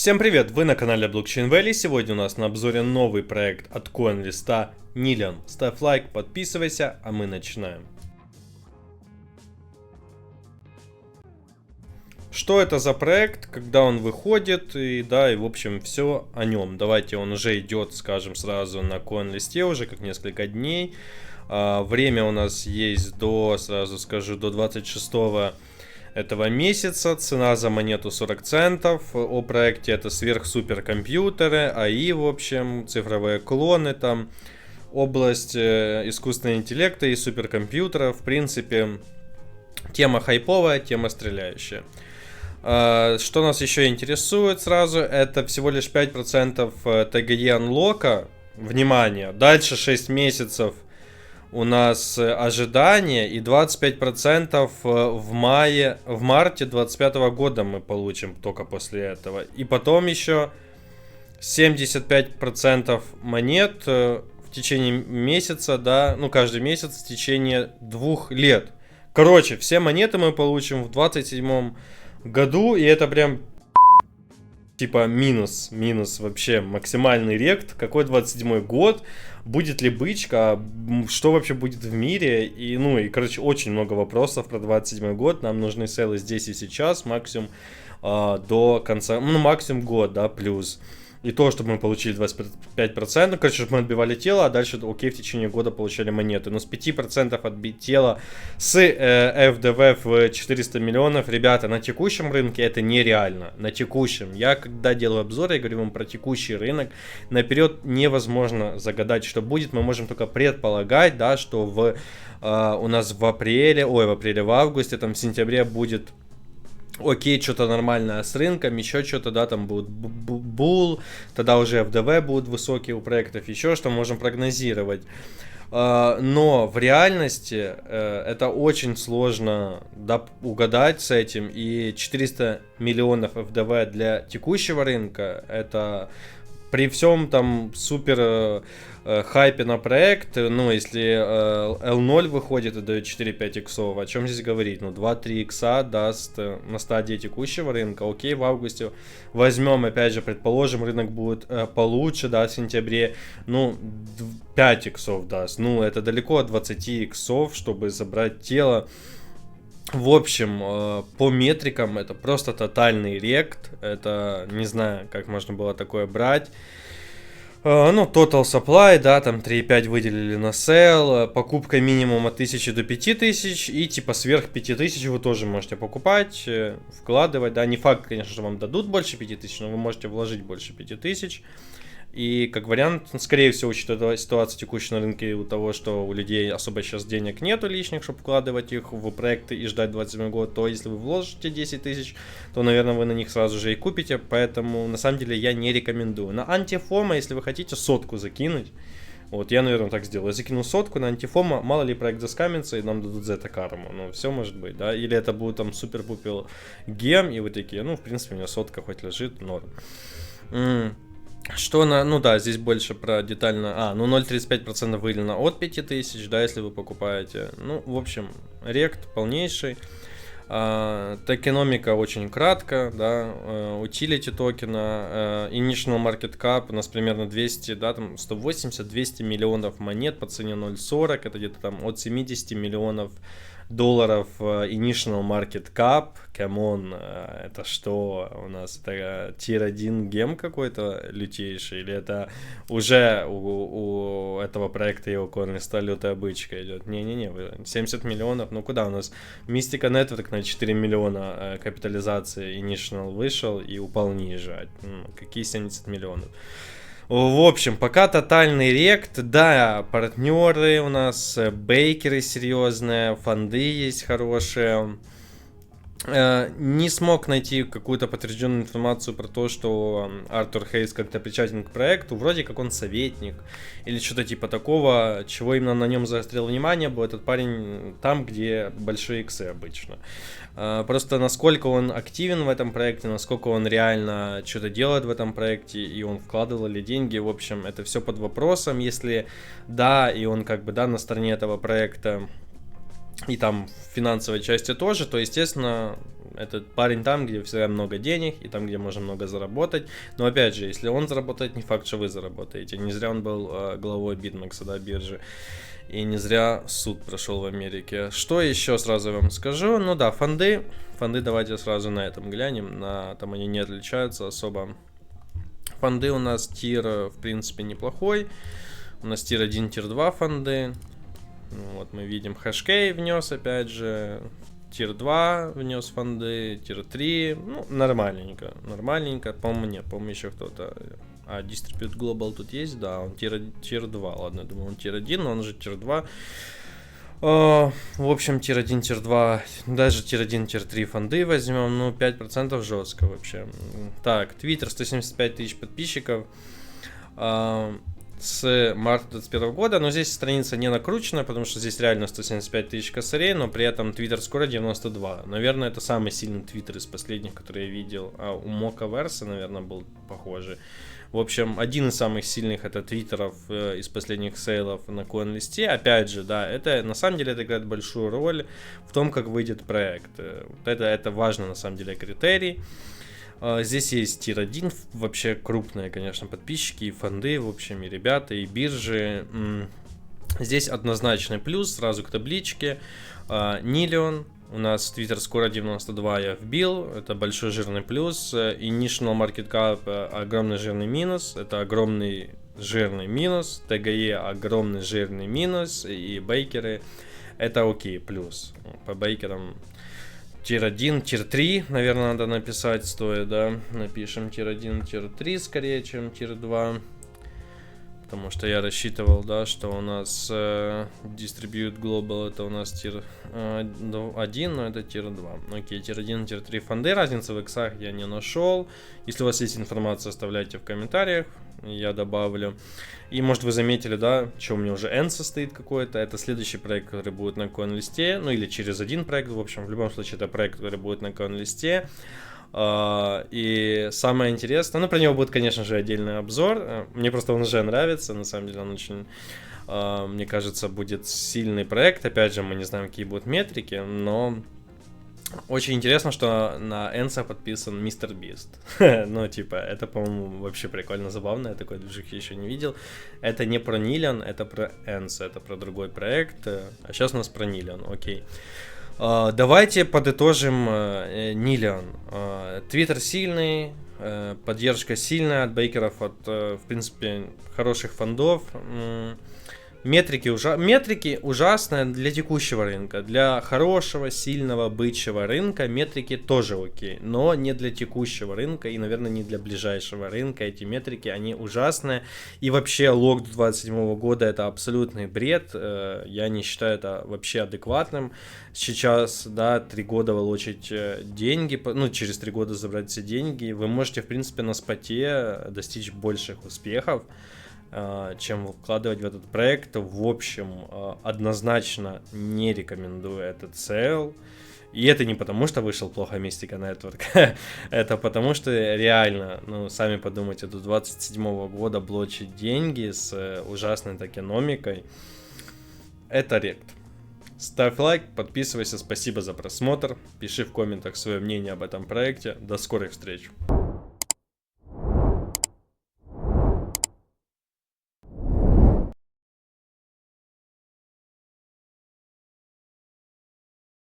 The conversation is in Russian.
Всем привет! Вы на канале Blockchain Valley. Сегодня у нас на обзоре новый проект от CoinList Nilian. Ставь лайк, подписывайся, а мы начинаем. Что это за проект, когда он выходит, и в общем все о нем. Давайте, он уже идет, скажем, сразу на CoinList уже как несколько дней. Время у нас есть сразу скажу, до 26 этого месяца. Цена за монету 40 центов. О проекте: это сверхсуперкомпьютеры, АИ, в общем, цифровые клоны, там область искусственного интеллекта и суперкомпьютеров. В принципе, тема хайповая, тема стреляющая. Что нас еще интересует сразу, это всего лишь 5% TGE анлока. Внимание, дальше 6 месяцев у нас ожидание, и 25% в марте 2025 года мы получим только после этого. И потом еще 75% монет в течение месяца, каждый месяц в течение 2 лет. Короче, все монеты мы получим в 27 году, и это прям типа минус вообще максимальный рект. Какой 27 год? Будет ли бычка? Что вообще будет в мире? И короче, очень много вопросов про 27 год. Нам нужны селы здесь и сейчас, максимум до конца, максимум год, плюс. И то, чтобы мы получили 25%, короче, чтобы мы отбивали тело, а дальше, в течение года получали монеты. Но с 5% отбить тело с FDV в 400 миллионов, ребята, на текущем рынке это нереально. На текущем. Я когда делаю обзоры, я говорю вам про текущий рынок. Наперед невозможно загадать, что будет. Мы можем только предполагать, что у нас в августе, в сентябре будет окей, что-то нормальное с рынком, еще что-то, там будет бул, тогда уже FDV будут высокие у проектов, еще что можем прогнозировать. Но в реальности это очень сложно угадать с этим, и 400 миллионов FDV для текущего рынка, это при всем там супер хайпе на проект, если L0 выходит и дает 4-5 иксов, о чем здесь говорить? 2-3 икса даст на стадии текущего рынка. Окей, в августе возьмем, опять же, предположим, рынок будет получше, в сентябре, 5 иксов даст. Это далеко от 20 иксов, чтобы забрать тело. В общем, по метрикам это просто тотальный рект. Это, не знаю, как можно было такое брать. Total supply, там 3,5 выделили на sell, покупка минимум от 1000 до 5000, и сверх 5000 вы тоже можете покупать, вкладывать, не факт, конечно, что вам дадут больше 5000, но вы можете вложить больше 5000. И как вариант, скорее всего, учитывая ситуацию текущую на рынке, у того, что у людей особо сейчас денег нету лишних, чтобы вкладывать их в проекты и ждать 27 год, то если вы вложите 10 тысяч, то, наверное, вы на них сразу же и купите. Поэтому, на самом деле, я не рекомендую. На антифома, если вы хотите 100 закинуть, я, наверное, так сделаю. Я закину 100 на антифома, мало ли проект заскамится, и нам дадут за это карму. Все может быть, Или это будет там супер-пупер гем, и вы такие, в принципе, у меня 100 хоть лежит, норм. Что здесь больше про детально. 0,35% выделено от 5000, если вы покупаете. В общем, рект полнейший. Токеномика очень кратко, утилити токена, initial market cap у нас примерно 200, 180-200 миллионов монет по цене 0,40, это где-то там от 70 миллионов долларов initial market cap. Камон, это что у нас? Это тир 1 гем какой-то лютейший? Или это уже у этого проекта его CoinList лютая бычка идет? Не-не-не, 70 миллионов, куда у нас? Mystica Network на 4 миллиона капитализации initial вышел и упал ниже. Какие 70 миллионов? В общем, пока тотальный рект, партнеры у нас, бейкеры серьезные, фонды есть хорошие. Не смог найти какую-то подтвержденную информацию про то, что Артур Хейс как-то причастен к проекту. Вроде как он советник или что-то типа такого, чего именно на нем заострил внимание, был этот парень там, где большие иксы обычно. Просто насколько он активен в этом проекте, насколько он реально что-то делает в этом проекте, и он вкладывал ли деньги, в общем, это все под вопросом. Если и он на стороне этого проекта, и там в финансовой части тоже, то, естественно, этот парень там, где всегда много денег, и там, где можно много заработать. Но опять же, если он заработает, не факт, что вы заработаете. Не зря он был главой BitMEX, да, биржи. И не зря суд прошел в Америке. Что еще сразу вам скажу? Ну да, фонды. Фонды давайте сразу на этом глянем. Там они не отличаются особо. Фонды у нас тир, в принципе, неплохой. У нас тир 1, тир 2 фонды. Вот мы видим, Hashkey внес, опять же, тир 2 внес фонды, тир 3, ну, нормальненько, по-моему, нет, по-моему, еще кто-то, Distribute Global тут есть, да, он тир 2, ладно, думаю, он тир 1, но он же тир 2, в общем, тир 1, тир 2, даже тир 1, тир 3 фонды возьмем, ну, 5% жестко вообще. Так, Twitter, 175 тысяч подписчиков, с марта 2021 года, но здесь страница не накручена, потому что здесь реально 175 тысяч косарей, но при этом Twitter скоро 92. Наверное, это самый сильный Twitter из последних, который я видел. А у Mokaverse, наверное, был похожий. В общем, один из самых сильных это твиттеров из последних сейлов на CoinList'е. Опять же, да, это на самом деле это играет большую роль в том, как выйдет проект. Это важно на самом деле критерий. Здесь есть тир 1, вообще крупные, конечно, подписчики, и фонды, в общем, и ребята, и биржи. Здесь однозначный плюс, сразу к табличке. Nilion, у нас Twitter скоро 92 я вбил, это большой жирный плюс. И Initial Market Cap огромный жирный минус, это огромный жирный минус. TGE огромный жирный минус, и бейкеры это окей, плюс. По бейкерам... Тир 1, тир 3, наверное, надо написать стоит, да. Напишем тир 1, тир 3 скорее, чем тир 2. Потому что я рассчитывал, да, что у нас Distribute Global это у нас тир 1, но это тир 2. Окей, тир 1, тир 3 фонды, разницы в иксах я не нашел. Если у вас есть информация, оставляйте в комментариях, я добавлю. И может вы заметили, да, что у меня уже N состоит какой-то. Это следующий проект, который будет на CoinList'е. Ну или через один проект, в общем, в любом случае это проект, который будет на CoinList'е. И самое интересное, ну про него будет, конечно же, отдельный обзор. Мне просто он уже нравится, на самом деле он очень, мне кажется, будет сильный проект. Опять же, мы не знаем, какие будут метрики, но очень интересно, что на Энса подписан Мистер Бист. Ну, типа, это, по-моему, вообще прикольно, забавно. Я такой движух еще не видел. Это не про Nilion, это про Энса, это про другой проект. А сейчас у нас про Nilion, окей. Давайте подытожим Nilion. Твиттер сильный, поддержка сильная от бейкеров, от, в принципе, хороших фондов. Метрики ужасные для текущего рынка. Для хорошего, сильного, бычьего рынка метрики тоже окей. Но не для текущего рынка и, наверное, не для ближайшего рынка. Эти метрики, они ужасные. И вообще лог 27 года это абсолютный бред. Я не считаю это вообще адекватным. Сейчас, да, 3 года волочить деньги, ну, через 3 года забрать все деньги. Вы можете, в принципе, на споте достичь больших успехов, чем вкладывать в этот проект. В общем, однозначно не рекомендую этот сейл. И это не потому, что вышел плохо Mystica Network. Это потому, что реально, ну, сами подумайте, до 27 года блочить деньги с ужасной токеномикой. Это рект. Ставь лайк, подписывайся, спасибо за просмотр. Пиши в комментах свое мнение об этом проекте. До скорых встреч.